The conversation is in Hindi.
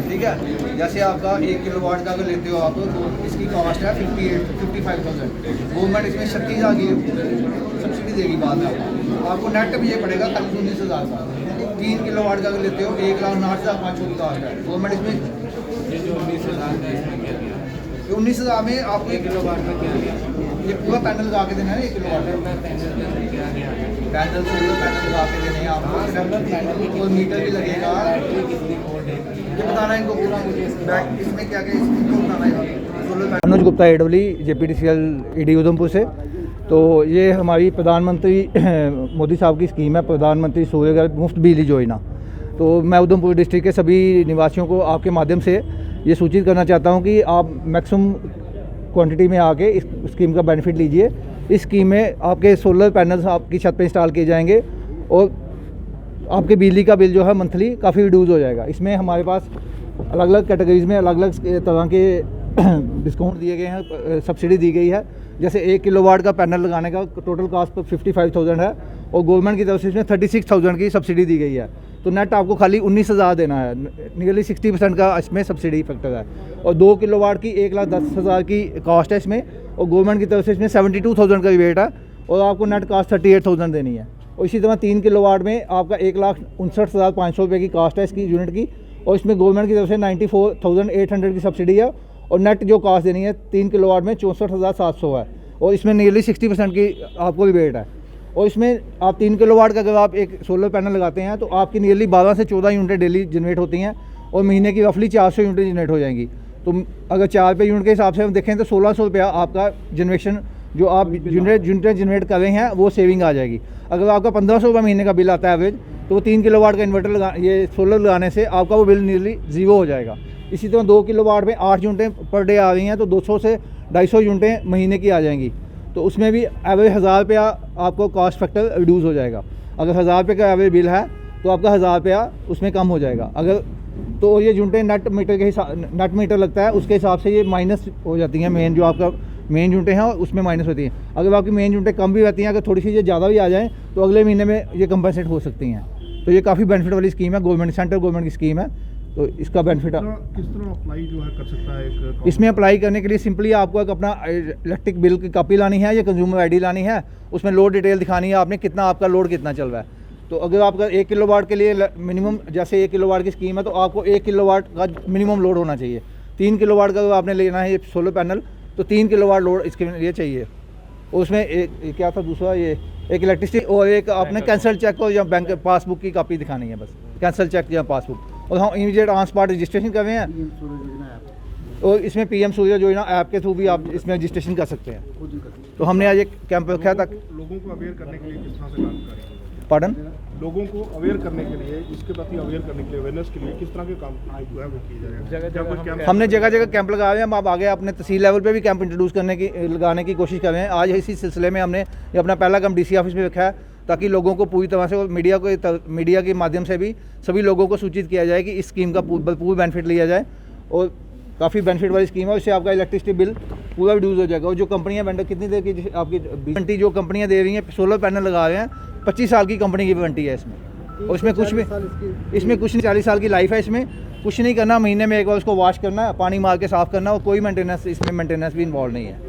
ठीक है, जैसे आपका 1 किलोवाट का अगर लेते हो आप तो इसकी कॉस्ट है 55,000। गवर्नमेंट इसमें 36 आ गई सब्सिडी देगी बाद में आपको नेट भी ये पड़ेगा खाली 19,000 का। 3 किलोवाट का अगर लेते हो 1,09,500 का है गवर्नमेंट इसमें। 19,000 में आपको 1 किलोवाट का क्या लिया? ये पूरा पैनल लगा के देना है 1 किलोवाट का पैनल, सोलर पैनल लगा के देने हैं आपको। और मीटर भी लगेगा, ये बताना है इनको पूरा इसमें क्या क्या इसको बताना है। अनुज Gupta AWE JPTCL ED Udhampur से। तो ये हमारी प्रधानमंत्री मोदी साहब की स्कीम है, प्रधानमंत्री सूर्य मुफ्त बिजली योजना। तो मैं उधमपुर डिस्ट्रिक्ट के सभी निवासियों को आपके माध्यम से ये सूचित करना चाहता हूँ कि आप मैक्सिमम क्वांटिटी में आके इस स्कीम का बेनिफिट लीजिए। इस स्कीम में आपके सोलर पैनल्स आपकी छत पे इंस्टॉल किए जाएंगे और आपके बिजली का बिल जो है मंथली काफ़ी रिड्यूस हो जाएगा। इसमें हमारे पास अलग अलग कैटेगरीज में अलग अलग तरह के डिस्काउंट दिए गए हैं, सब्सिडी दी गई है। जैसे 1 किलोवाट का पैनल लगाने का टोटल कॉस्ट 55,000 है और गवर्नमेंट की तरफ से इसमें 36,000 की सब्सिडी दी गई है। तो नेट आपको खाली 19,000 देना है, नियरली 60% का इसमें सब्सिडी फैक्टर है। और 2 किलोवाट की 1,10,000 की कॉस्ट है इसमें और गवर्नमेंट की तरफ से इसमें 72,000 का वेट है और आपको नेट कॉस्ट 38,000 देनी है। और इसी तरह 3 किलोवाट में आपका 1,59,500 रुपये की कॉस्ट है इसकी यूनिट की और इसमें गवर्नमेंट की तरफ से 94,800 की सब्सिडी है और नेट जो कॉस्ट देनी है 3 किलोवाट में 64,700 है और इसमें नियरली 60% की आपको रिबेट है। और इसमें आप 3 किलोवाट का अगर आप एक सोलर पैनल लगाते हैं तो आपकी नियरली 12 से 14 यूनिटें डेली जनरेट होती हैं और महीने की रफली 400 यूनिटें जनरेट हो जाएंगी। तो अगर 4 रुपये यूनिट के हिसाब से हम देखें तो 1,600 रुपया आपका जनरेशन जो आप यूनिटें जनरेट कर रहे हैं वो सेविंग आ जाएगी। अगर आपका 1,500 रुपये महीने का बिल आता है एवरेज तो वो 3 किलोवाट का इन्वर्टर ये सोलर लगाने से आपका वो बिल नियरली 0 हो जाएगा। इसी तरह 2 किलोवाट में 8 यूनिटें पर डे आ रही हैं तो 200 से 250 यूनिटें महीने की आ जाएंगी। तो उसमें भी एवरेज 1,000 रुपया आपको कॉस्ट फैक्टर रिड्यूस हो जाएगा। अगर 1,000 रुपये का एवरेज बिल है तो आपका 1,000 रुपया उसमें कम हो जाएगा। अगर तो ये यूनिटें नेट मीटर के हिसाब नेट मीटर लगता है उसके हिसाब से ये माइनस हो जाती हैं। मेन जो आपका मेन यूनिटें हैं उसमें माइनस होती हैं। अगर आपकी मेन यूनिटें कम भी रहती हैं, अगर थोड़ी सी ये ज़्यादा भी आ जाएँ तो अगले महीने में ये कंपनसेट हो सकती हैं। तो ये काफ़ी बेनिफिट वाली स्कीम है, गवर्नमेंट सेंट्रल गवर्नमेंट की स्कीम है। तो इसका बेनिफिट किस तरह अप्लाई जो है कर सकता है? इसमें अप्लाई करने के लिए सिंपली आपको एक अपना इलेक्ट्रिक बिल की कॉपी लानी है या कंज्यूमर ID लानी है, उसमें लोड डिटेल दिखानी है आपने कितना आपका लोड कितना चल रहा है। तो अगर आपका 1 किलोवाट के लिए मिनिमम जैसे 1 किलोवाट की स्कीम है तो आपको 1 किलोवाट का मिनिमम लोड होना चाहिए। 3 किलोवाट का अगर आपने लेना है ये सोलर पैनल तो 3 किलोवाट लोड इसके लिए चाहिए। और उसमें एक क्या था दूसरा, ये एक इलेक्ट्रिसिटी और एक आपने कैंसल चेक और या बैंक पासबुक की कॉपी दिखानी है, बस कैंसल चेक या पासबुक। और हम इमीडिएट ऑन स्पॉट रजिस्ट्रेशन कर रहे हैं और इसमें PM सूर्य योजना ऐप के थ्रू भी आप इसमें रजिस्ट्रेशन कर सकते हैं। तो हमने आज एक कैंप रखा था लोगों को अवेयर करने के लिए, किस तरह से काम करें? पार्डन लोगों को अवेयर करने के लिए, इसके प्रति अवेयर करने के लिए, अवेयरनेस के लिए किस तरह के काम जो है वो किए जाएगा? हमने जगह जगह कैंप लगाए हैं। हम अब आगे अपने तहसील लेवल पे भी कैंप इंट्रोड्यूस लगाने की कोशिश कर रहे हैं। आज इसी सिलसिले में हमने ये अपना पहला कैंप DC ऑफिस में रखा है ताकि लोगों को पूरी तरह से और मीडिया के माध्यम से भी सभी लोगों को सूचित किया जाए कि इस स्कीम का भरपूर बेनिफिट लिया जाए और काफ़ी बेनिफिट वाली स्कीम है। उससे आपका इलेक्ट्रिसिटी बिल पूरा रिड्यूस हो जाएगा। और जो कंपनियां वेंडर कितनी देर की आपकी वारंटी जो कंपनियां दे रही हैं, सोलर पैनल लगा रहे हैं, 25 साल की कंपनी की वारंटी है इसमें। और इसमें कुछ भी, इसमें कुछ नहीं, 40 साल की लाइफ है। इसमें कुछ नहीं करना, महीने में एक बार उसको वॉश करना है, पानी मार के साफ़ करना, और कोई मेंटेनेंस, इसमें मेंटेनेंस भी इन्वॉल्व नहीं है।